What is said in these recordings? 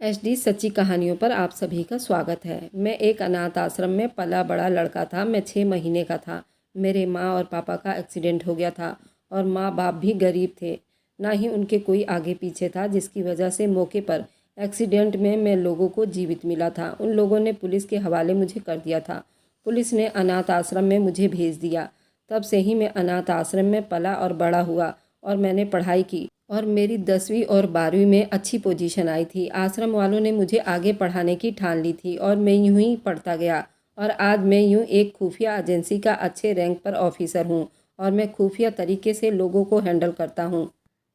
HD सच्ची कहानियों पर आप सभी का स्वागत है। मैं एक अनाथ आश्रम में पला बड़ा लड़का था। मैं 6 महीने का था। मेरे माँ और पापा का एक्सीडेंट हो गया था और माँ बाप भी गरीब थे। ना ही उनके कोई आगे पीछे था, जिसकी वजह से मौके पर एक्सीडेंट में मैं लोगों को जीवित मिला था। उन लोगों ने पुलिस के हवाले मुझे कर दिया था। पुलिस ने अनाथ आश्रम में मुझे भेज दिया। तब से ही मैं अनाथ आश्रम में पला और बड़ा हुआ और मैंने पढ़ाई की और मेरी 10वीं और 12वीं में अच्छी पोजीशन आई थी। आश्रम वालों ने मुझे आगे पढ़ाने की ठान ली थी और मैं यूं ही पढ़ता गया और आज मैं यूं एक खुफिया एजेंसी का अच्छे रैंक पर ऑफिसर हूं और मैं खुफिया तरीके से लोगों को हैंडल करता हूं।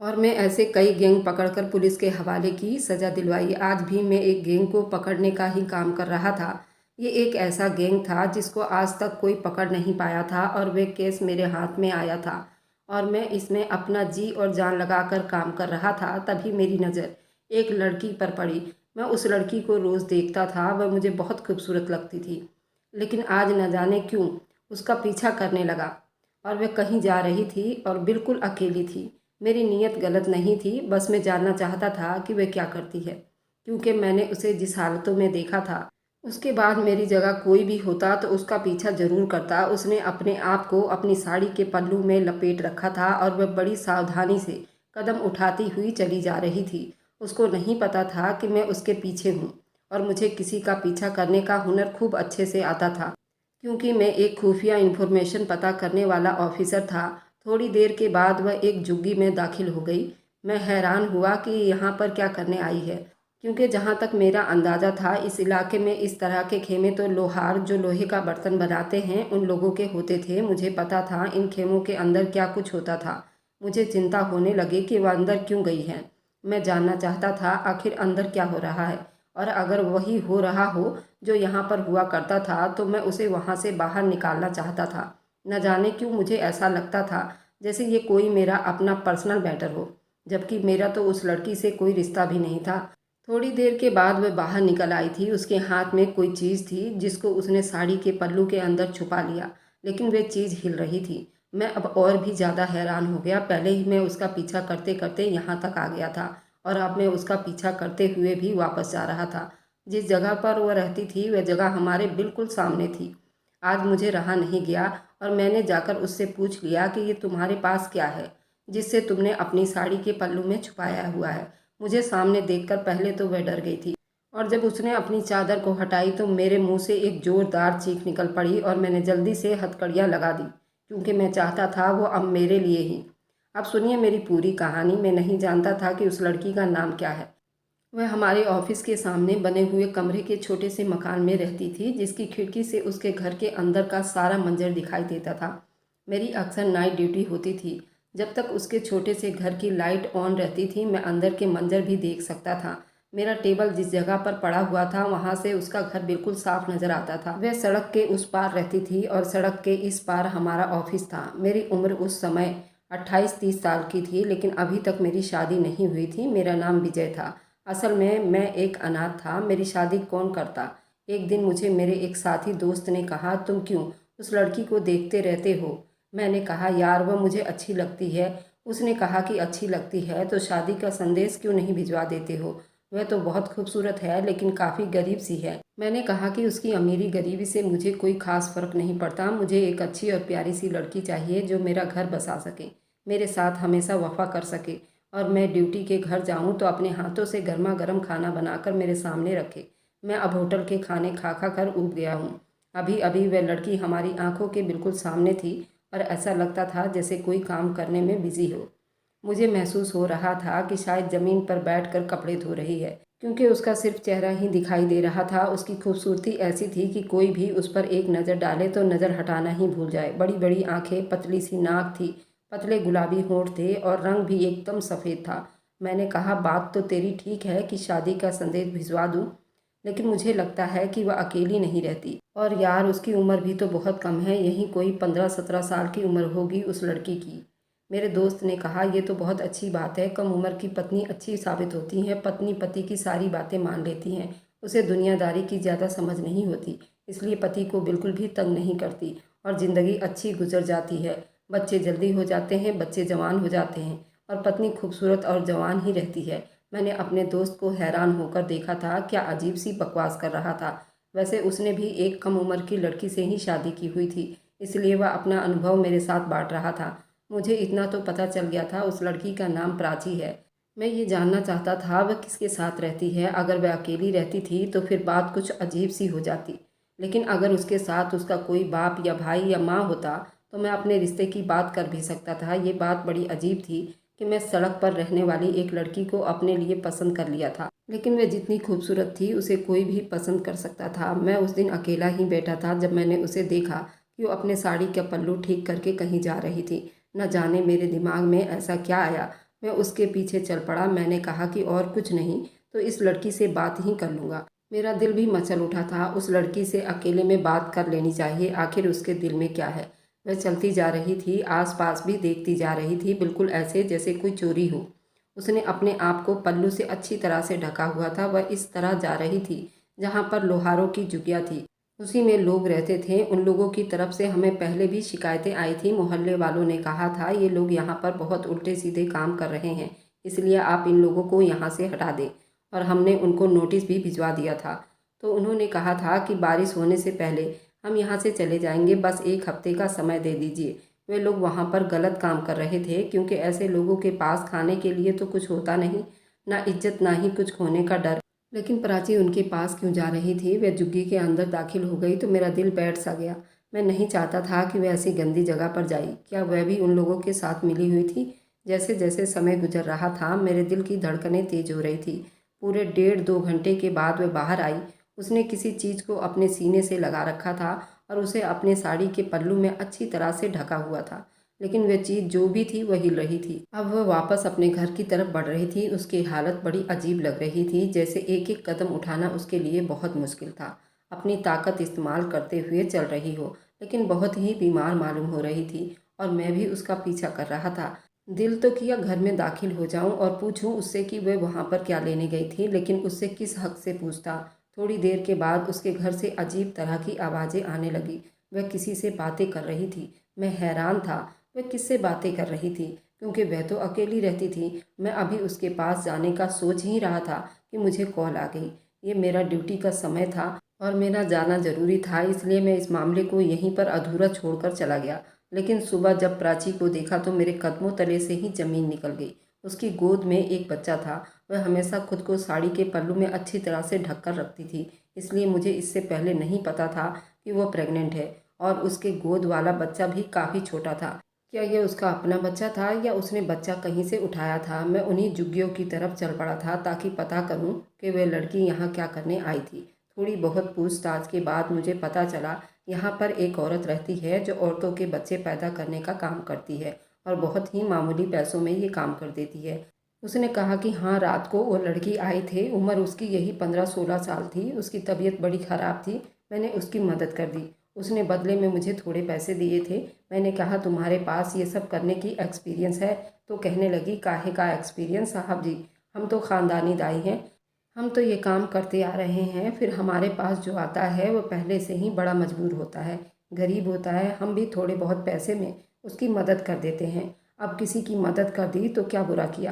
और मैं ऐसे कई गैंग पकड़कर पुलिस के हवाले की सज़ा दिलवाई। आज भी मैं एक गैंग को पकड़ने का ही काम कर रहा था। ये एक ऐसा गैंग था जिसको आज तक कोई पकड़ नहीं पाया था और वे केस मेरे हाथ में आया था और मैं इसमें अपना जी और जान लगाकर काम कर रहा था। तभी मेरी नज़र एक लड़की पर पड़ी। मैं उस लड़की को रोज़ देखता था। वह मुझे बहुत खूबसूरत लगती थी, लेकिन आज न जाने क्यों उसका पीछा करने लगा और वह कहीं जा रही थी और बिल्कुल अकेली थी। मेरी नीयत गलत नहीं थी, बस मैं जानना चाहता था कि वह क्या करती है, क्योंकि मैंने उसे जिस हालतों में देखा था उसके बाद मेरी जगह कोई भी होता तो उसका पीछा जरूर करता। उसने अपने आप को अपनी साड़ी के पल्लू में लपेट रखा था और वह बड़ी सावधानी से कदम उठाती हुई चली जा रही थी। उसको नहीं पता था कि मैं उसके पीछे हूँ और मुझे किसी का पीछा करने का हुनर खूब अच्छे से आता था, क्योंकि मैं एक खुफिया इन्फॉर्मेशन पता करने वाला ऑफिसर था। थोड़ी देर के बाद वह एक झुग्गी में दाखिल हो गई। मैं हैरान हुआ कि यहाँ पर क्या करने आई है, क्योंकि जहाँ तक मेरा अंदाज़ा था इस इलाके में इस तरह के खेमे तो लोहार जो लोहे का बर्तन बनाते हैं उन लोगों के होते थे। मुझे पता था इन खेमों के अंदर क्या कुछ होता था। मुझे चिंता होने लगी कि वह अंदर क्यों गई है। मैं जानना चाहता था आखिर अंदर क्या हो रहा है, और अगर वही हो रहा हो जो यहाँ पर हुआ करता था तो मैं उसे वहाँ से बाहर निकालना चाहता था। न जाने क्यों मुझे ऐसा लगता था जैसे ये कोई मेरा अपना पर्सनल मैटर हो, जबकि मेरा तो उस लड़की से कोई रिश्ता भी नहीं था। थोड़ी देर के बाद वह बाहर निकल आई थी। उसके हाथ में कोई चीज़ थी जिसको उसने साड़ी के पल्लू के अंदर छुपा लिया, लेकिन वह चीज़ हिल रही थी। मैं अब और भी ज़्यादा हैरान हो गया। पहले ही मैं उसका पीछा करते करते यहाँ तक आ गया था और अब मैं उसका पीछा करते हुए भी वापस जा रहा था। जिस जगह पर वह रहती थी वह जगह हमारे बिल्कुल सामने थी। आज मुझे रहा नहीं गया और मैंने जाकर उससे पूछ लिया कि ये तुम्हारे पास क्या है जिससे तुमने अपनी साड़ी के पल्लू में छुपाया हुआ है। मुझे सामने देखकर पहले तो वह डर गई थी और जब उसने अपनी चादर को हटाई तो मेरे मुंह से एक जोरदार चीख निकल पड़ी और मैंने जल्दी से हथकड़ियाँ लगा दी, क्योंकि मैं चाहता था वो अब मेरे लिए ही। अब सुनिए मेरी पूरी कहानी। मैं नहीं जानता था कि उस लड़की का नाम क्या है। वह हमारे ऑफिस के सामने बने हुए कमरे के छोटे से मकान में रहती थी, जिसकी खिड़की से उसके घर के अंदर का सारा मंजर दिखाई देता था। मेरी अक्सर नाइट ड्यूटी होती थी। जब तक उसके छोटे से घर की लाइट ऑन रहती थी मैं अंदर के मंजर भी देख सकता था। मेरा टेबल जिस जगह पर पड़ा हुआ था वहाँ से उसका घर बिल्कुल साफ नज़र आता था। वह सड़क के उस पार रहती थी और सड़क के इस पार हमारा ऑफिस था। मेरी उम्र उस समय 28-30 साल की थी, लेकिन अभी तक मेरी शादी नहीं हुई थी। मेरा नाम विजय था। असल में मैं एक अनाथ था। मेरी शादी कौन करता। एक दिन मुझे मेरे एक साथी दोस्त ने कहा, तुम क्यों उस लड़की को देखते रहते हो। मैंने कहा, यार वह मुझे अच्छी लगती है। उसने कहा कि अच्छी लगती है तो शादी का संदेश क्यों नहीं भिजवा देते हो। वह तो बहुत खूबसूरत है लेकिन काफ़ी गरीब सी है। मैंने कहा कि उसकी अमीरी गरीबी से मुझे कोई खास फर्क नहीं पड़ता। मुझे एक अच्छी और प्यारी सी लड़की चाहिए जो मेरा घर बसा सके, मेरे साथ हमेशा वफा कर सके, और मैं ड्यूटी के घर जाऊं तो अपने हाथों से गर्मा गर्म खाना बनाकर मेरे सामने रखे। मैं अब होटल के खाने खा खा कर ऊब गया हूँ। अभी अभी वह लड़की हमारी आंखों के बिल्कुल सामने थी और ऐसा लगता था जैसे कोई काम करने में बिजी हो। मुझे महसूस हो रहा था कि शायद ज़मीन पर बैठकर कपड़े धो रही है, क्योंकि उसका सिर्फ चेहरा ही दिखाई दे रहा था। उसकी खूबसूरती ऐसी थी कि कोई भी उस पर एक नज़र डाले तो नज़र हटाना ही भूल जाए। बड़ी बड़ी आंखें, पतली सी नाक थी, पतले गुलाबी होंठ थे और रंग भी एकदम सफ़ेद था। मैंने कहा, बात तो तेरी ठीक है कि शादी का संदेश भिजवा दूँ, लेकिन मुझे लगता है कि वह अकेली नहीं रहती। और यार उसकी उम्र भी तो बहुत कम है, यहीं कोई 15-17 साल की उम्र होगी उस लड़की की। मेरे दोस्त ने कहा, यह तो बहुत अच्छी बात है। कम उम्र की पत्नी अच्छी साबित होती हैं। पत्नी पति की सारी बातें मान लेती हैं। उसे दुनियादारी की ज़्यादा समझ नहीं होती, इसलिए पति को बिल्कुल भी तंग नहीं करती और ज़िंदगी अच्छी गुजर जाती है। बच्चे जल्दी हो जाते हैं, बच्चे जवान हो जाते हैं और पत्नी खूबसूरत और जवान ही रहती है। मैंने अपने दोस्त को हैरान होकर देखा था, क्या अजीब सी बकवास कर रहा था। वैसे उसने भी एक कम उम्र की लड़की से ही शादी की हुई थी, इसलिए वह अपना अनुभव मेरे साथ बांट रहा था। मुझे इतना तो पता चल गया था, उस लड़की का नाम प्राची है। मैं ये जानना चाहता था वह किसके साथ रहती है। अगर वह अकेली रहती थी तो फिर बात कुछ अजीब सी हो जाती, लेकिन अगर उसके साथ उसका कोई बाप या भाई या माँ होता तो मैं अपने रिश्ते की बात कर भी सकता था। ये बात बड़ी अजीब थी कि मैं सड़क पर रहने वाली एक लड़की को अपने लिए पसंद कर लिया था, लेकिन वह जितनी खूबसूरत थी उसे कोई भी पसंद कर सकता था। मैं उस दिन अकेला ही बैठा था जब मैंने उसे देखा कि वो अपने साड़ी का पल्लू ठीक करके कहीं जा रही थी। न जाने मेरे दिमाग में ऐसा क्या आया, मैं उसके पीछे चल पड़ा। मैंने कहा कि और कुछ नहीं तो इस लड़की से बात ही कर लूँगा। मेरा दिल भी मचल उठा था, उस लड़की से अकेले में बात कर लेनी चाहिए, आखिर उसके दिल में क्या है। वह चलती जा रही थी, आसपास भी देखती जा रही थी, बिल्कुल ऐसे जैसे कोई चोरी हो। उसने अपने आप को पल्लू से अच्छी तरह से ढका हुआ था। वह इस तरह जा रही थी जहाँ पर लोहारों की झुग्गियाँ थी, उसी में लोग रहते थे। उन लोगों की तरफ से हमें पहले भी शिकायतें आई थी। मोहल्ले वालों ने कहा था ये लोग यहाँ पर बहुत उल्टे सीधे काम कर रहे हैं, इसलिए आप इन लोगों को यहाँ से हटा दें। और हमने उनको नोटिस भी भिजवा दिया था। तो उन्होंने कहा था कि बारिश होने से पहले हम यहाँ से चले जाएंगे, बस एक हफ्ते का समय दे दीजिए। वे लोग वहाँ पर गलत काम कर रहे थे, क्योंकि ऐसे लोगों के पास खाने के लिए तो कुछ होता नहीं, ना इज्जत ना ही कुछ खोने का डर। लेकिन प्राची उनके पास क्यों जा रही थी? वह झुग्गी के अंदर दाखिल हो गई तो मेरा दिल बैठ सा गया। मैं नहीं चाहता था कि वह ऐसी गंदी जगह पर जाए। क्या वह भी उन लोगों के साथ मिली हुई थी? जैसे जैसे समय गुजर रहा था मेरे दिल की धड़कनें तेज हो रही थी। पूरे 1.5-2 घंटे के बाद वह बाहर आई। उसने किसी चीज़ को अपने सीने से लगा रखा था और उसे अपने साड़ी के पल्लू में अच्छी तरह से ढका हुआ था, लेकिन वह चीज़ जो भी थी वह हिल रही थी। अब वह वापस अपने घर की तरफ बढ़ रही थी। उसकी हालत बड़ी अजीब लग रही थी, जैसे एक एक कदम उठाना उसके लिए बहुत मुश्किल था। अपनी ताकत इस्तेमाल करते हुए चल रही हो, लेकिन बहुत ही बीमार मालूम हो रही थी। और मैं भी उसका पीछा कर रहा था। दिल तो किया घर में दाखिल हो जाऊं और पूछूं उससे कि वह वहां पर क्या लेने गई थी, लेकिन उससे किस हक से पूछता। थोड़ी देर के बाद उसके घर से अजीब तरह की आवाज़ें आने लगी। वह किसी से बातें कर रही थी। मैं हैरान था, वह किससे बातें कर रही थी, क्योंकि वह तो अकेली रहती थी। मैं अभी उसके पास जाने का सोच ही रहा था कि मुझे कॉल आ गई। ये मेरा ड्यूटी का समय था और मेरा जाना ज़रूरी था, इसलिए मैं इस मामले को यहीं पर अधूरा छोड़कर चला गया। लेकिन सुबह जब प्राची को देखा तो मेरे कदमों तले से ही ज़मीन निकल गई। उसकी गोद में एक बच्चा था। वह हमेशा खुद को साड़ी के पल्लू में अच्छी तरह से ढक कर रखती थी, इसलिए मुझे इससे पहले नहीं पता था कि वो प्रेग्नेंट है। और उसके गोद वाला बच्चा भी काफ़ी छोटा था। क्या यह उसका अपना बच्चा था या उसने बच्चा कहीं से उठाया था? मैं उन्हीं झुग्गियों की तरफ चल पड़ा था ताकि पता करूं कि वह लड़की यहाँ क्या करने आई थी। थोड़ी बहुत पूछताछ के बाद मुझे पता चला यहाँ पर एक औरत रहती है जो औरतों के बच्चे पैदा करने का काम करती है और बहुत ही मामूली पैसों में ये काम कर देती है। उसने कहा कि हाँ, रात को वो लड़की आई थे, उम्र उसकी यही 15-16 साल थी। उसकी तबीयत बड़ी ख़राब थी। मैंने उसकी मदद कर दी। उसने बदले में मुझे थोड़े पैसे दिए थे। मैंने कहा तुम्हारे पास ये सब करने की एक्सपीरियंस है? तो कहने लगी काहे का एक्सपीरियंस साहब जी, हम तो ख़ानदानी दाई हैं, हम तो ये काम करते आ रहे हैं। फिर हमारे पास जो आता है वो पहले से ही बड़ा मजबूर होता है, गरीब होता है। हम भी थोड़े बहुत पैसे में उसकी मदद कर देते हैं। अब किसी की मदद कर दी तो क्या बुरा किया?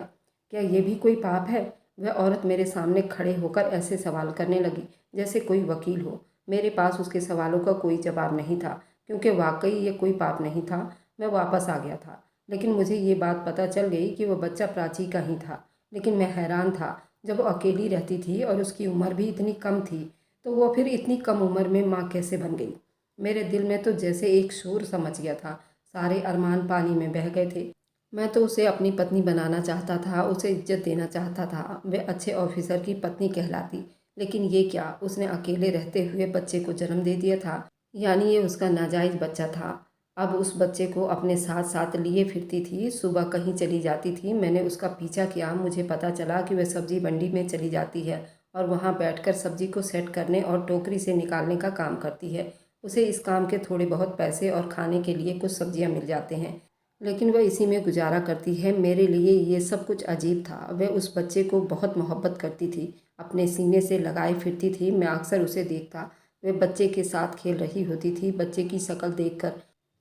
क्या ये भी कोई पाप है? वह औरत मेरे सामने खड़े होकर ऐसे सवाल करने लगी जैसे कोई वकील हो। मेरे पास उसके सवालों का कोई जवाब नहीं था, क्योंकि वाकई ये कोई पाप नहीं था। मैं वापस आ गया था, लेकिन मुझे ये बात पता चल गई कि वह बच्चा प्राची का ही था। लेकिन मैं हैरान था, जब वो अकेली रहती थी और उसकी उम्र भी इतनी कम थी, तो वो फिर इतनी कम उम्र में माँ कैसे बन गई? मेरे दिल में तो जैसे एक शोर सा मच गया था। सारे अरमान पानी में बह गए थे। मैं तो उसे अपनी पत्नी बनाना चाहता था, उसे इज्जत देना चाहता था। वह अच्छे ऑफिसर की पत्नी कहलाती, लेकिन ये क्या, उसने अकेले रहते हुए बच्चे को जन्म दे दिया था। यानी ये उसका नाजायज़ बच्चा था। अब उस बच्चे को अपने साथ साथ लिए फिरती थी, सुबह कहीं चली जाती थी। मैंने उसका पीछा किया। मुझे पता चला कि वह सब्जी मंडी में चली जाती है और वहाँ बैठकर सब्जी को सेट करने और टोकरी से निकालने का काम करती है। उसे इस काम के थोड़े बहुत पैसे और खाने के लिए कुछ सब्जियाँ मिल जाते हैं, लेकिन वह इसी में गुजारा करती है। मेरे लिए ये सब कुछ अजीब था। वह उस बच्चे को बहुत मोहब्बत करती थी, अपने सीने से लगाए फिरती थी। मैं अक्सर उसे देखता, वह बच्चे के साथ खेल रही होती थी। बच्चे की शक्ल देखकर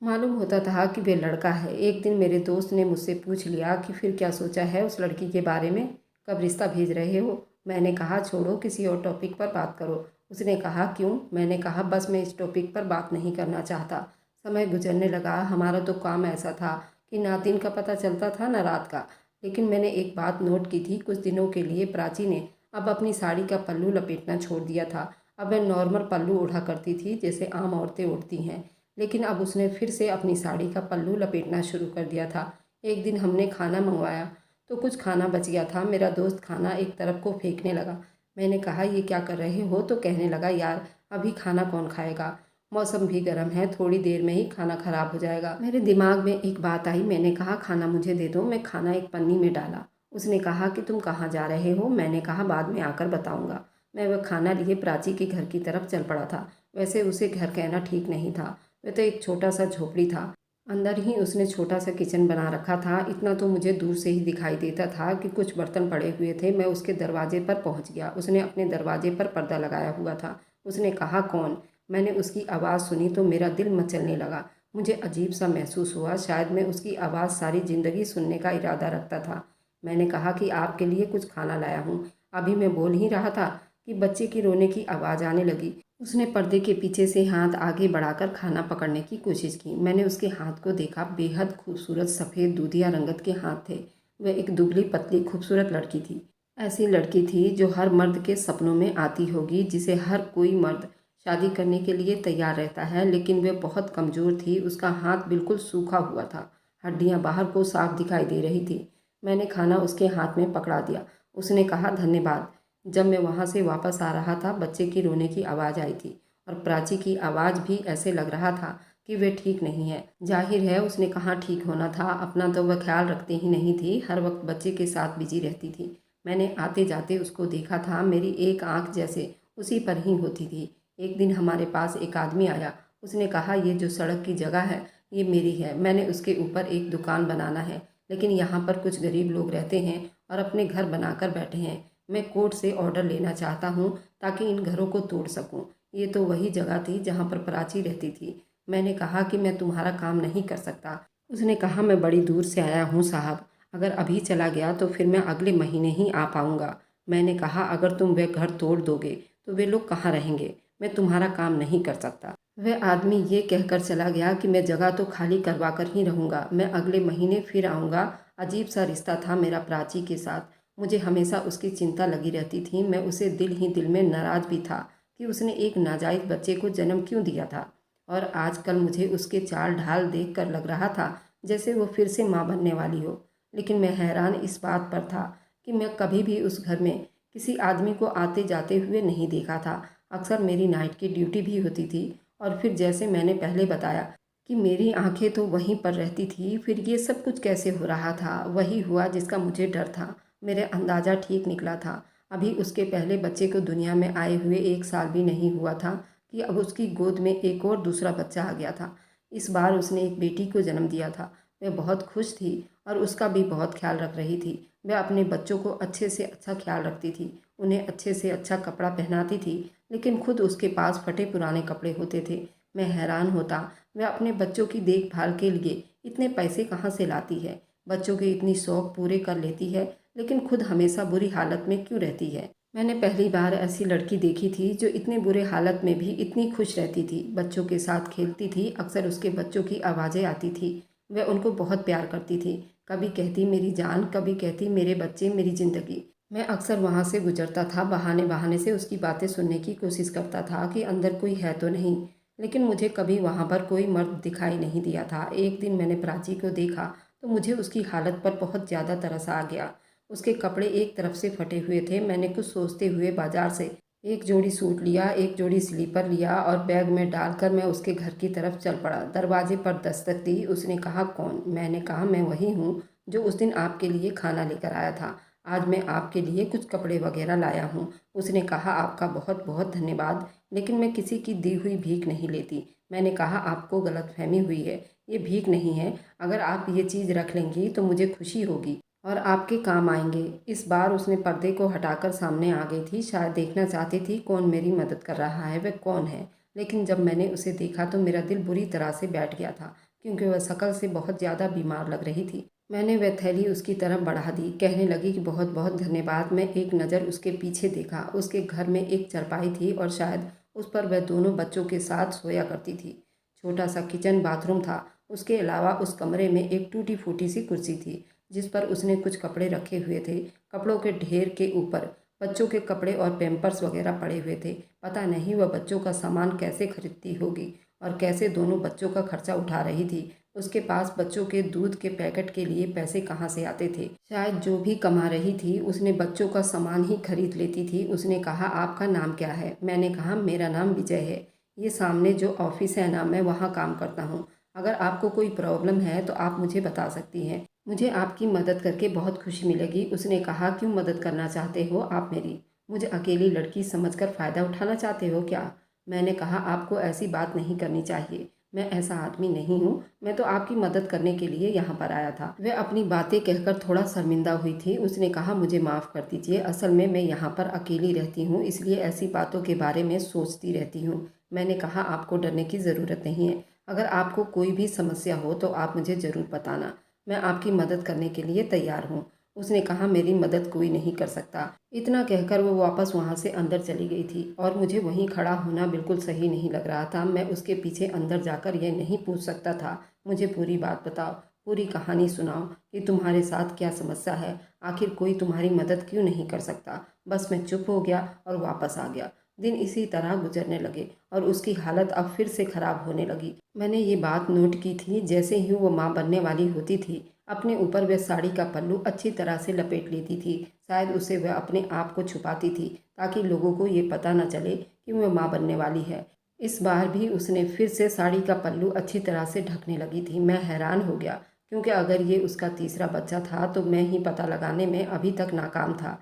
मालूम होता था कि वह लड़का है। एक दिन मेरे दोस्त ने मुझसे पूछ लिया कि फिर क्या सोचा है उस लड़की के बारे में? कब रिश्ता भेज रहे हो? मैंने कहा छोड़ो, किसी और टॉपिक पर बात करो। उसने कहा क्यों? मैंने कहा बस मैं इस टॉपिक पर बात नहीं करना चाहता। समय गुजरने लगा। हमारा तो काम ऐसा था कि ना दिन का पता चलता था ना रात का। लेकिन मैंने एक बात नोट की थी, कुछ दिनों के लिए प्राची ने अब अपनी साड़ी का पल्लू लपेटना छोड़ दिया था। अब वह नॉर्मल पल्लू ओढ़ा करती थी जैसे आम औरतें ओढ़ती हैं, लेकिन अब उसने फिर से अपनी साड़ी का पल्लू लपेटना शुरू कर दिया था। एक दिन हमने खाना मंगवाया तो कुछ खाना बच गया था। मेरा दोस्त खाना एक तरफ को फेंकने लगा। मैंने कहा ये क्या कर रहे हो? तो कहने लगा यार अभी खाना कौन खाएगा, मौसम भी गर्म है, थोड़ी देर में ही खाना खराब हो जाएगा। मेरे दिमाग में एक बात आई। मैंने कहा खाना मुझे दे दो। मैं खाना एक पन्नी में डाला। उसने कहा कि तुम कहाँ जा रहे हो? मैंने कहा बाद में आकर बताऊंगा। मैं वह खाना लिए प्राची के घर की तरफ चल पड़ा था। वैसे उसे घर कहना ठीक नहीं था, वह तो एक छोटा सा झोपड़ी था। अंदर ही उसने छोटा सा किचन बना रखा था। इतना तो मुझे दूर से ही दिखाई देता था कि कुछ बर्तन पड़े हुए थे। मैं उसके दरवाजे पर पहुंच गया। उसने अपने दरवाजे पर पर्दा लगाया हुआ था। उसने कहा कौन? मैंने उसकी आवाज़ सुनी तो मेरा दिल मचलने लगा। मुझे अजीब सा महसूस हुआ, शायद मैं उसकी आवाज़ सारी ज़िंदगी सुनने का इरादा रखता था। मैंने कहा कि आपके लिए कुछ खाना लाया हूँ। अभी मैं बोल ही रहा था कि बच्चे की रोने की आवाज़ आने लगी। उसने पर्दे के पीछे से हाथ आगे बढ़ाकर खाना पकड़ने की कोशिश की। मैंने उसके हाथ को देखा। बेहद खूबसूरत सफ़ेद दूधिया रंगत के हाथ थे। वह एक दुबली पतली खूबसूरत लड़की थी। ऐसी लड़की थी जो हर मर्द के सपनों में आती होगी, जिसे हर कोई मर्द शादी करने के लिए तैयार रहता है। लेकिन वह बहुत कमज़ोर थी। उसका हाथ बिल्कुल सूखा हुआ था, हड्डियाँ बाहर को साफ दिखाई दे रही थी। मैंने खाना उसके हाथ में पकड़ा दिया। उसने कहा धन्यवाद। जब मैं वहाँ से वापस आ रहा था, बच्चे की रोने की आवाज़ आई थी और प्राची की आवाज़ भी ऐसे लग रहा था कि वे ठीक नहीं है। जाहिर है उसने कहाँ ठीक होना था, अपना तो वह ख्याल रखती ही नहीं थी, हर वक्त बच्चे के साथ बिजी रहती थी। मैंने आते जाते उसको देखा था। मेरी एक आंख जैसे उसी पर ही होती थी। एक दिन हमारे पास एक आदमी आया। उसने कहा ये जो सड़क की जगह है ये मेरी है। मैंने उसके ऊपर एक दुकान बनाना है, लेकिन यहाँ पर कुछ गरीब लोग रहते हैं और अपने घर बनाकर बैठे हैं। मैं कोर्ट से ऑर्डर लेना चाहता हूँ ताकि इन घरों को तोड़ सकूँ। ये तो वही जगह थी जहाँ पर प्राची रहती थी। मैंने कहा कि मैं तुम्हारा काम नहीं कर सकता। उसने कहा मैं बड़ी दूर से आया हूँ साहब, अगर अभी चला गया तो फिर मैं अगले महीने ही आ पाऊँगा। मैंने कहा अगर तुम वह घर तोड़ दोगे तो वे लोग कहाँ रहेंगे? मैं तुम्हारा काम नहीं कर सकता। वह आदमी ये कहकर चला गया कि मैं जगह तो खाली करवा कर ही रहूँगा, मैं अगले महीने फिर आऊँगा। अजीब सा रिश्ता था मेरा प्राची के साथ। मुझे हमेशा उसकी चिंता लगी रहती थी। मैं उसे दिल ही दिल में नाराज़ भी था कि उसने एक नाजायज़ बच्चे को जन्म क्यों दिया था। और आजकल मुझे उसके चाल ढाल देख कर लग रहा था जैसे वो फिर से माँ बनने वाली हो। लेकिन मैं हैरान इस बात पर था कि मैं कभी भी उस घर में किसी आदमी को आते जाते हुए नहीं देखा था। अक्सर मेरी नाइट की ड्यूटी भी होती थी। और फिर जैसे मैंने पहले बताया कि मेरी आंखें तो वहीं पर रहती थी, फिर ये सब कुछ कैसे हो रहा था? वही हुआ जिसका मुझे डर था। मेरे अंदाज़ा ठीक निकला था। अभी उसके पहले बच्चे को दुनिया में आए हुए 1 साल भी नहीं हुआ था कि अब उसकी गोद में एक और दूसरा बच्चा आ गया था। इस बार उसने एक बेटी को जन्म दिया था। वह बहुत खुश थी और उसका भी बहुत ख्याल रख रही थी। वह अपने बच्चों को अच्छे से अच्छा ख्याल रखती थी, उन्हें अच्छे से अच्छा कपड़ा पहनाती थी, लेकिन खुद उसके पास फटे पुराने कपड़े होते थे। मैं हैरान होता, वह अपने बच्चों की देखभाल के लिए इतने पैसे कहाँ से लाती है, बच्चों के इतनी शौक पूरे कर लेती है, लेकिन खुद हमेशा बुरी हालत में क्यों रहती है। मैंने पहली बार ऐसी लड़की देखी थी जो इतने बुरे हालत में भी इतनी खुश रहती थी, बच्चों के साथ खेलती थी। अक्सर उसके बच्चों की आवाज़ें आती थी। वह उनको बहुत प्यार करती थी। कभी कहती मेरी जान, कभी कहती मेरे बच्चे, मेरी ज़िंदगी। मैं अक्सर वहाँ से गुजरता था, बहाने बहाने से उसकी बातें सुनने की कोशिश करता था कि अंदर कोई है तो नहीं, लेकिन मुझे कभी वहाँ पर कोई मर्द दिखाई नहीं दिया था। एक दिन मैंने प्राची को देखा तो मुझे उसकी हालत पर बहुत ज़्यादा तरस आ गया। उसके कपड़े एक तरफ से फटे हुए थे। मैंने कुछ सोचते हुए बाजार से एक जोड़ी सूट लिया, एक जोड़ी स्लीपर लिया और बैग में डालकर मैं उसके घर की तरफ चल पड़ा। दरवाजे पर दस्तक दी। उसने कहा कौन? मैंने कहा मैं वही हूँ जो उस दिन आपके लिए खाना लेकर आया था। आज मैं आपके लिए कुछ कपड़े वगैरह लाया हूँ। उसने कहा आपका बहुत बहुत धन्यवाद, लेकिन मैं किसी की दी हुई भीख नहीं लेती। मैंने कहा आपको गलतफहमी हुई है, ये भीख नहीं है। अगर आप ये चीज़ रख लेंगी तो मुझे खुशी होगी और आपके काम आएंगे। इस बार उसने पर्दे को हटाकर सामने आ गई थी, शायद देखना चाहती थी कौन मेरी मदद कर रहा है, वह कौन है। लेकिन जब मैंने उसे देखा तो मेरा दिल बुरी तरह से बैठ गया था, क्योंकि वह शक्ल से बहुत ज़्यादा बीमार लग रही थी। मैंने वह थैली उसकी तरफ बढ़ा दी। कहने लगी कि बहुत बहुत धन्यवाद। मैं एक नज़र उसके पीछे देखा। उसके घर में एक चारपाई थी और शायद उस पर वह दोनों बच्चों के साथ सोया करती थी। छोटा सा किचन बाथरूम था। उसके अलावा उस कमरे में एक टूटी फूटी सी कुर्सी थी जिस पर उसने कुछ कपड़े रखे हुए थे। कपड़ों के ढेर के ऊपर बच्चों के कपड़े और पैम्पर्स वगैरह पड़े हुए थे। पता नहीं वह बच्चों का सामान कैसे खरीदती होगी और कैसे दोनों बच्चों का खर्चा उठा रही थी। उसके पास बच्चों के दूध के पैकेट के लिए पैसे कहाँ से आते थे। शायद जो भी कमा रही थी उसने बच्चों का सामान ही खरीद लेती थी। उसने कहा, आपका नाम क्या है? मैंने कहा, मेरा नाम विजय है। ये सामने जो ऑफिस है ना, मैं वहाँ काम करता हूँ। अगर आपको कोई प्रॉब्लम है तो आप मुझे बता सकती हैं। मुझे आपकी मदद करके बहुत खुशी मिलेगी। उसने कहा, क्यों मदद करना चाहते हो आप मेरी? मुझे अकेली लड़की समझकर फ़ायदा उठाना चाहते हो क्या? मैंने कहा, आपको ऐसी बात नहीं करनी चाहिए। मैं ऐसा आदमी नहीं हूँ। मैं तो आपकी मदद करने के लिए यहाँ पर आया था। वह अपनी बातें कहकर थोड़ा शर्मिंदा हुई थी। उसने कहा, मुझे माफ़ कर दीजिए। असल में मैं यहाँ पर अकेली रहती हूँ, इसलिए ऐसी बातों के बारे में सोचती रहती हूँ। मैंने कहा, आपको डरने की ज़रूरत नहीं है। अगर आपको कोई भी समस्या हो तो आप मुझे ज़रूर बताना। मैं आपकी मदद करने के लिए तैयार हूँ। उसने कहा, मेरी मदद कोई नहीं कर सकता। इतना कहकर वो वापस वहाँ से अंदर चली गई थी और मुझे वहीं खड़ा होना बिल्कुल सही नहीं लग रहा था। मैं उसके पीछे अंदर जाकर यह नहीं पूछ सकता था, मुझे पूरी बात बताओ, पूरी कहानी सुनाओ कि तुम्हारे साथ क्या समस्या है। आखिर कोई तुम्हारी मदद क्यों नहीं कर सकता। बस मैं चुप हो गया और वापस आ गया। दिन इसी तरह गुजरने लगे और उसकी हालत अब फिर से खराब होने लगी। मैंने ये बात नोट की थी, जैसे ही वो माँ बनने वाली होती थी अपने ऊपर वह साड़ी का पल्लू अच्छी तरह से लपेट लेती थी। शायद उसे वह अपने आप को छुपाती थी ताकि लोगों को ये पता न चले कि वह माँ बनने वाली है। इस बार भी उसने फिर से साड़ी का पल्लू अच्छी तरह से ढकने लगी थी। मैं हैरान हो गया क्योंकि अगर ये उसका तीसरा बच्चा था तो मैं ही पता लगाने में अभी तक नाकाम था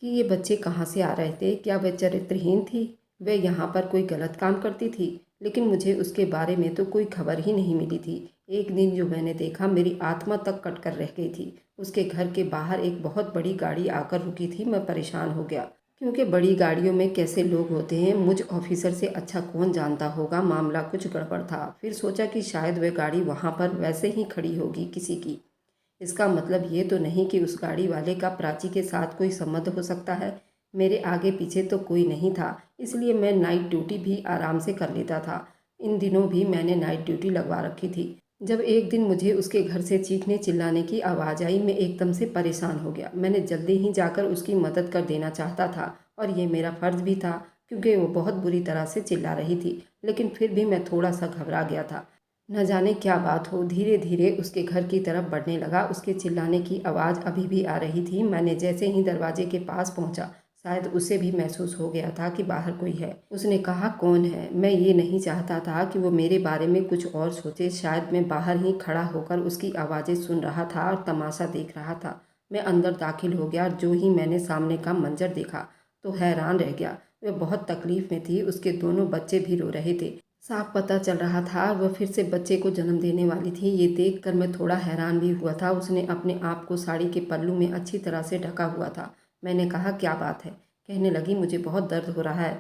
कि ये बच्चे कहाँ से आ रहे थे। क्या वह चरित्रहीन थी? वह यहाँ पर कोई गलत काम करती थी? लेकिन मुझे उसके बारे में तो कोई खबर ही नहीं मिली थी। एक दिन जो मैंने देखा, मेरी आत्मा तक कट कर रह गई थी। उसके घर के बाहर एक बहुत बड़ी गाड़ी आकर रुकी थी। मैं परेशान हो गया क्योंकि बड़ी गाड़ियों में कैसे लोग होते हैं मुझ ऑफिसर से अच्छा कौन जानता होगा। मामला कुछ गड़बड़ था। फिर सोचा कि शायद वह गाड़ी वहाँ पर वैसे ही खड़ी होगी किसी की। इसका मतलब ये तो नहीं कि उस गाड़ी वाले का प्राची के साथ कोई संबंध हो सकता है। मेरे आगे पीछे तो कोई नहीं था, इसलिए मैं नाइट ड्यूटी भी आराम से कर लेता था। इन दिनों भी मैंने नाइट ड्यूटी लगवा रखी थी। जब एक दिन मुझे उसके घर से चीखने चिल्लाने की आवाज़ आई, मैं एकदम से परेशान हो गया। मैंने जल्दी ही जाकर उसकी मदद कर देना चाहता था और ये मेरा फ़र्ज़ भी था क्योंकि वो बहुत बुरी तरह से चिल्ला रही थी। लेकिन फिर भी मैं थोड़ा सा घबरा गया था। न जाने क्या बात हो, धीरे धीरे उसके घर की तरफ बढ़ने लगा। उसके चिल्लाने की आवाज़ अभी भी आ रही थी। मैंने जैसे ही दरवाजे के पास पहुंचा, शायद उसे भी महसूस हो गया था कि बाहर कोई है। उसने कहा, कौन है? मैं ये नहीं चाहता था कि वो मेरे बारे में कुछ और सोचे। शायद मैं बाहर ही खड़ा होकर उसकी आवाज़ें सुन रहा था और तमाशा देख रहा था। मैं अंदर दाखिल हो गया। जो ही मैंने सामने का मंजर देखा तो हैरान रह गया। वह बहुत तकलीफ में थी। उसके दोनों बच्चे भी रो रहे थे। साफ पता चल रहा था वह फिर से बच्चे को जन्म देने वाली थी। ये देखकर मैं थोड़ा हैरान भी हुआ था। उसने अपने आप को साड़ी के पल्लू में अच्छी तरह से ढका हुआ था। मैंने कहा, क्या बात है? कहने लगी, मुझे बहुत दर्द हो रहा है,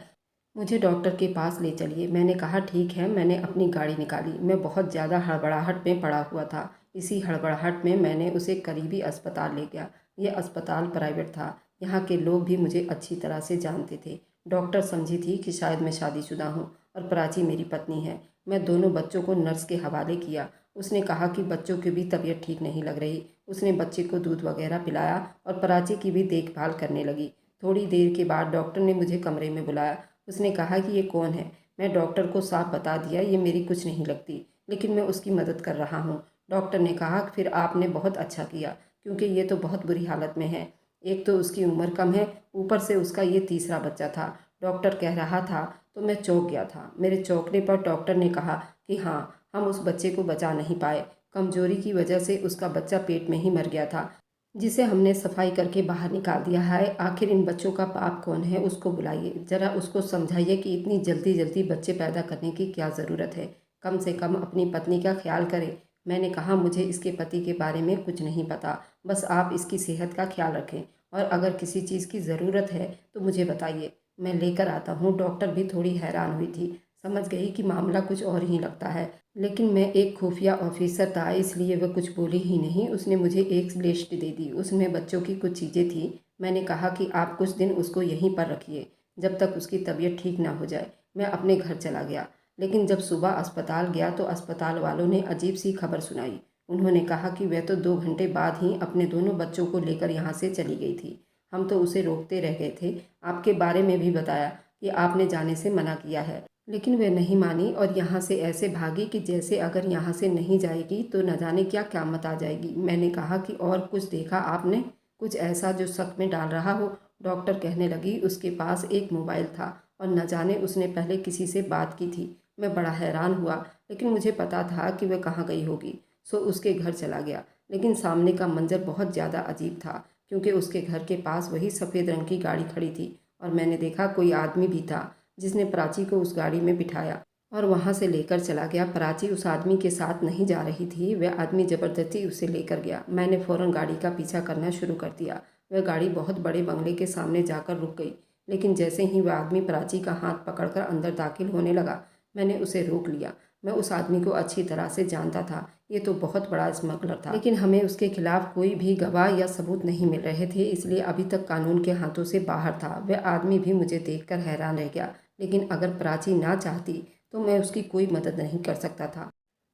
मुझे डॉक्टर के पास ले चलिए। मैंने कहा, ठीक है। मैंने अपनी गाड़ी निकाली। मैं बहुत ज़्यादा हड़बड़ाहट में पड़ा हुआ था। इसी हड़बड़ाहट में मैंने उसे करीबी अस्पताल ले गया। ये अस्पताल प्राइवेट था। यहाँ के लोग भी मुझे अच्छी तरह से जानते थे। डॉक्टर समझी थी कि शायद मैं शादीशुदा हूँ और प्राची मेरी पत्नी है। मैं दोनों बच्चों को नर्स के हवाले किया। उसने कहा कि बच्चों की भी तबीयत ठीक नहीं लग रही। उसने बच्चे को दूध वगैरह पिलाया और प्राची की भी देखभाल करने लगी। थोड़ी देर के बाद डॉक्टर ने मुझे कमरे में बुलाया। उसने कहा कि ये कौन है। मैं डॉक्टर को साफ बता दिया, ये मेरी कुछ नहीं लगती, लेकिन मैं उसकी मदद कर रहा हूँ। डॉक्टर ने कहा, फिर आपने बहुत अच्छा किया क्योंकि ये तो बहुत बुरी हालत में है। एक तो उसकी उम्र कम है, ऊपर से उसका ये तीसरा बच्चा था। डॉक्टर कह रहा था तो मैं चौंक गया था। मेरे चौंकने पर डॉक्टर ने कहा कि हाँ, हम उस बच्चे को बचा नहीं पाए। कमजोरी की वजह से उसका बच्चा पेट में ही मर गया था, जिसे हमने सफाई करके बाहर निकाल दिया है। आखिर इन बच्चों का बाप कौन है? उसको बुलाइए, ज़रा उसको समझाइए कि इतनी जल्दी जल्दी बच्चे पैदा करने की क्या ज़रूरत है। कम से कम अपनी पत्नी का ख्याल करें। मैंने कहा, मुझे इसके पति के बारे में कुछ नहीं पता, बस आप इसकी सेहत का ख्याल रखें और अगर किसी चीज़ की ज़रूरत है तो मुझे बताइए, मैं लेकर आता हूँ। डॉक्टर भी थोड़ी हैरान हुई थी। समझ गई कि मामला कुछ और ही लगता है, लेकिन मैं एक खुफिया ऑफिसर था इसलिए वह कुछ बोली ही नहीं। उसने मुझे एक लिस्ट दे दी, उसमें बच्चों की कुछ चीज़ें थी। मैंने कहा कि आप कुछ दिन उसको यहीं पर रखिए जब तक उसकी तबीयत ठीक ना हो जाए। मैं अपने घर चला गया, लेकिन जब सुबह अस्पताल गया तो अस्पताल वालों ने अजीब सी खबर सुनाई। उन्होंने कहा कि वह तो 2 घंटे बाद ही अपने दोनों बच्चों को लेकर यहाँ से चली गई थी। हम तो उसे रोकते रह गए थे, आपके बारे में भी बताया कि आपने जाने से मना किया है, लेकिन वह नहीं मानी और यहाँ से ऐसे भागी कि जैसे अगर यहाँ से नहीं जाएगी तो न जाने क्या क़यामत आ जाएगी। मैंने कहा कि और कुछ देखा आपने, कुछ ऐसा जो शक में डाल रहा हो? डॉक्टर कहने लगी, उसके पास एक मोबाइल था और न जाने उसने पहले किसी से बात की थी। मैं बड़ा हैरान हुआ, लेकिन मुझे पता था कि वह कहाँ गई होगी, सो उसके घर चला गया। लेकिन सामने का मंजर बहुत ज़्यादा अजीब था, क्योंकि उसके घर के पास वही सफ़ेद रंग की गाड़ी खड़ी थी और मैंने देखा कोई आदमी भी था जिसने प्राची को उस गाड़ी में बिठाया और वहाँ से लेकर चला गया। प्राची उस आदमी के साथ नहीं जा रही थी, वह आदमी ज़बरदस्ती उसे लेकर गया। मैंने फ़ौरन गाड़ी का पीछा करना शुरू कर दिया। वह गाड़ी बहुत बड़े बंगले के सामने जाकर रुक गई, लेकिन जैसे ही वह आदमी प्राची का हाथ पकड़कर अंदर दाखिल होने लगा, मैंने उसे रोक लिया। मैं उस आदमी को अच्छी तरह से जानता था, ये तो बहुत बड़ा स्मगलर था, लेकिन हमें उसके खिलाफ कोई भी गवाह या सबूत नहीं मिल रहे थे, इसलिए अभी तक कानून के हाथों से बाहर था। वह आदमी भी मुझे देखकर हैरान रह गया, लेकिन अगर प्राची ना चाहती तो मैं उसकी कोई मदद नहीं कर सकता था।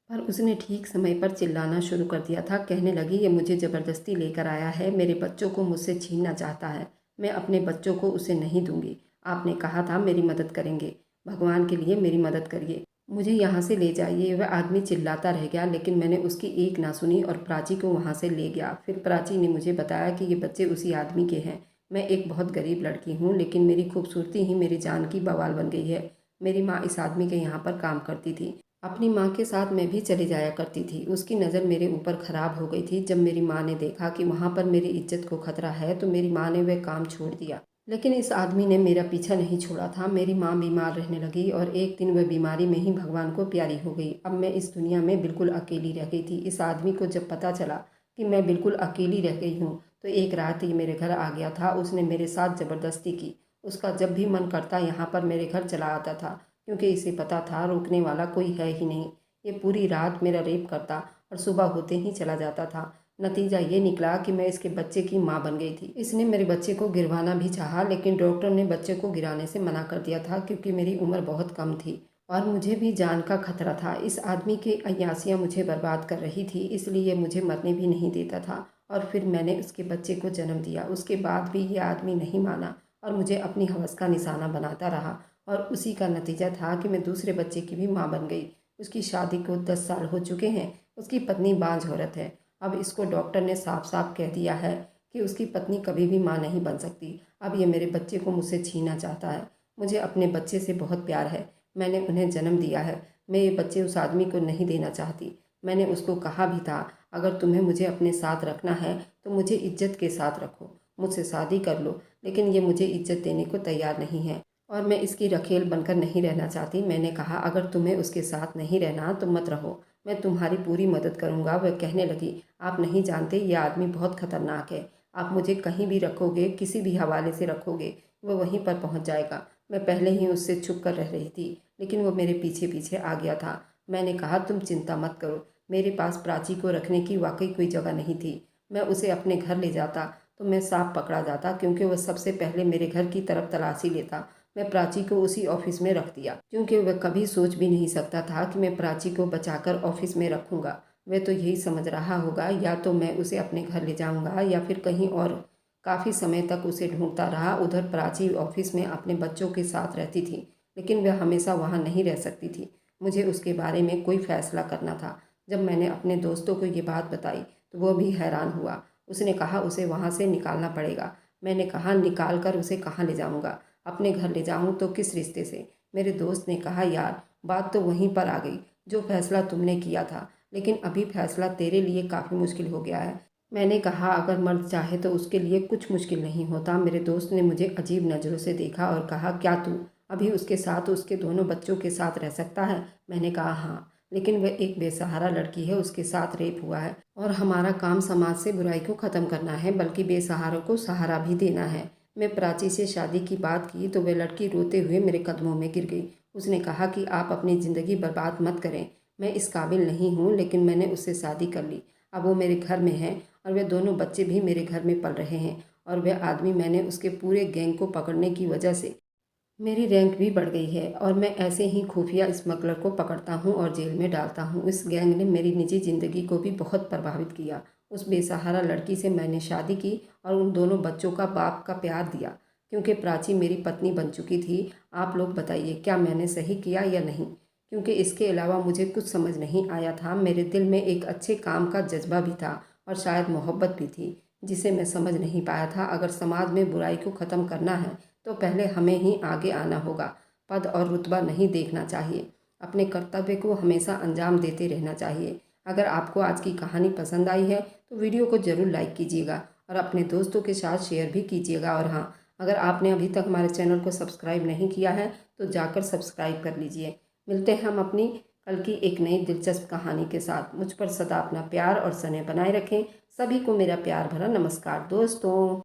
पर उसने ठीक समय पर चिल्लाना शुरू कर दिया था। कहने लगी, ये मुझे ज़बरदस्ती लेकर आया है, मेरे बच्चों को मुझसे छीनना चाहता है। मैं अपने बच्चों को उसे नहीं दूंगी। आपने कहा था मेरी मदद करेंगे, भगवान के लिए मेरी मदद करिए, मुझे यहाँ से ले जाइए। वह आदमी चिल्लाता रह गया, लेकिन मैंने उसकी एक ना सुनी और प्राची को वहाँ से ले गया। फिर प्राची ने मुझे बताया कि ये बच्चे उसी आदमी के हैं। मैं एक बहुत गरीब लड़की हूँ, लेकिन मेरी खूबसूरती ही मेरी जान की बवाल बन गई है। मेरी माँ इस आदमी के यहाँ पर काम करती थी, अपनी माँ के साथ मैं भी चली जाया करती थी। उसकी नज़र मेरे ऊपर ख़राब हो गई थी। जब मेरी माँ ने देखा कि वहाँ पर मेरी इज्जत को खतरा है तो मेरी माँ ने वह काम छोड़ दिया, लेकिन इस आदमी ने मेरा पीछा नहीं छोड़ा था। मेरी माँ बीमार रहने लगी और एक दिन वह बीमारी में ही भगवान को प्यारी हो गई। अब मैं इस दुनिया में बिल्कुल अकेली रह गई थी। इस आदमी को जब पता चला कि मैं बिल्कुल अकेली रह गई हूँ तो एक रात ही मेरे घर आ गया था। उसने मेरे साथ ज़बरदस्ती की। उसका जब भी मन करता यहाँ पर मेरे घर चला आता था, क्योंकि इसे पता था रोकने वाला कोई है ही नहीं। ये पूरी रात मेरा रेप करता और सुबह होते ही चला जाता था। नतीजा ये निकला कि मैं इसके बच्चे की माँ बन गई थी। इसने मेरे बच्चे को गिरवाना भी चाहा, लेकिन डॉक्टर ने बच्चे को गिराने से मना कर दिया था, क्योंकि मेरी उम्र बहुत कम थी और मुझे भी जान का खतरा था। इस आदमी की अय्यासियाँ मुझे बर्बाद कर रही थी, इसलिए मुझे मरने भी नहीं देता था। और फिर मैंने उसके बच्चे को जन्म दिया। उसके बाद भी ये आदमी नहीं माना और मुझे अपनी हवस का निशाना बनाता रहा, और उसी का नतीजा था कि मैं दूसरे बच्चे की भी माँ बन गई। उसकी शादी को 10 साल हो चुके हैं। उसकी पत्नी बांझ औरत है। अब इसको डॉक्टर ने साफ साफ कह दिया है कि उसकी पत्नी कभी भी माँ नहीं बन सकती। अब ये मेरे बच्चे को मुझसे छीनना चाहता है। मुझे अपने बच्चे से बहुत प्यार है, मैंने उन्हें जन्म दिया है। मैं ये बच्चे उस आदमी को नहीं देना चाहती। मैंने उसको कहा भी था, अगर तुम्हें मुझे अपने साथ रखना है तो मुझे इज्जत के साथ रखो, मुझसे शादी कर लो। लेकिन ये मुझे इज्जत देने को तैयार नहीं है और मैं इसकी रखेल बनकर नहीं रहना चाहती। मैंने कहा, अगर तुम्हें उसके साथ नहीं रहना तो मत रहो, मैं तुम्हारी पूरी मदद करूंगा। वह कहने लगी, आप नहीं जानते ये आदमी बहुत खतरनाक है। आप मुझे कहीं भी रखोगे, किसी भी हवाले से रखोगे, वह वहीं पर पहुंच जाएगा। मैं पहले ही उससे छुप कर रह रही थी, लेकिन वो मेरे पीछे पीछे आ गया था। मैंने कहा, तुम चिंता मत करो, मेरे पास प्राची को रखने की वाकई कोई जगह नहीं थी। मैं उसे अपने घर ले जाता तो मैं सांप पकड़ा जाता, क्योंकि वह सबसे पहले मेरे घर की तरफ तलाशी लेता। मैं प्राची को उसी ऑफिस में रख दिया, क्योंकि वह कभी सोच भी नहीं सकता था कि मैं प्राची को बचाकर ऑफिस में रखूंगा। वह तो यही समझ रहा होगा, या तो मैं उसे अपने घर ले जाऊंगा या फिर कहीं और। काफ़ी समय तक उसे ढूंढता रहा। उधर प्राची ऑफिस में अपने बच्चों के साथ रहती थी, लेकिन वह हमेशा वहाँ नहीं रह सकती थी। मुझे उसके बारे में कोई फैसला करना था। जब मैंने अपने दोस्तों को ये बात बताई तो वह भी हैरान हुआ। उसने कहा, उसे वहाँ से निकालना पड़ेगा। मैंने कहा, निकाल कर उसे कहाँ ले जाऊँगा? अपने घर ले जाऊँ तो किस रिश्ते से? मेरे दोस्त ने कहा, यार बात तो वहीं पर आ गई, जो फैसला तुमने किया था, लेकिन अभी फैसला तेरे लिए काफ़ी मुश्किल हो गया है। मैंने कहा, अगर मर्द चाहे तो उसके लिए कुछ मुश्किल नहीं होता। मेरे दोस्त ने मुझे अजीब नज़रों से देखा और कहा, क्या तू अभी उसके साथ, उसके दोनों बच्चों के साथ रह सकता है? मैंने कहा, हाँ, लेकिन वह एक बेसहारा लड़की है, उसके साथ रेप हुआ है और हमारा काम समाज से बुराई को ख़त्म करना है, बल्कि बेसहारों को सहारा भी देना है। मैं प्राची से शादी की बात की तो वह लड़की रोते हुए मेरे कदमों में गिर गई। उसने कहा कि आप अपनी ज़िंदगी बर्बाद मत करें, मैं इस काबिल नहीं हूँ, लेकिन मैंने उससे शादी कर ली। अब वो मेरे घर में है और वे दोनों बच्चे भी मेरे घर में पल रहे हैं। और वह आदमी, मैंने उसके पूरे गैंग को पकड़ने की वजह से मेरी रैंक भी बढ़ गई है और मैं ऐसे ही खुफिया स्मगलर को पकड़ता हूँ और जेल में डालता हूँ। इस गैंग ने मेरी निजी ज़िंदगी को भी बहुत प्रभावित किया। उस बेसहारा लड़की से मैंने शादी की और उन दोनों बच्चों का बाप का प्यार दिया, क्योंकि प्राची मेरी पत्नी बन चुकी थी। आप लोग बताइए, क्या मैंने सही किया या नहीं? क्योंकि इसके अलावा मुझे कुछ समझ नहीं आया था। मेरे दिल में एक अच्छे काम का जज्बा भी था और शायद मोहब्बत भी थी, जिसे मैं समझ नहीं पाया था। अगर समाज में बुराई को ख़त्म करना है तो पहले हमें ही आगे आना होगा। पद और रुतबा नहीं देखना चाहिए, अपने कर्तव्य को हमेशा अंजाम देते रहना चाहिए। अगर आपको आज की कहानी पसंद आई है तो वीडियो को ज़रूर लाइक कीजिएगा और अपने दोस्तों के साथ शेयर भी कीजिएगा। और हाँ, अगर आपने अभी तक हमारे चैनल को सब्सक्राइब नहीं किया है तो जाकर सब्सक्राइब कर लीजिए। मिलते हैं हम अपनी कल की एक नई दिलचस्प कहानी के साथ। मुझ पर सदा अपना प्यार और स्नेह बनाए रखें। सभी को मेरा प्यार भरा नमस्कार दोस्तों।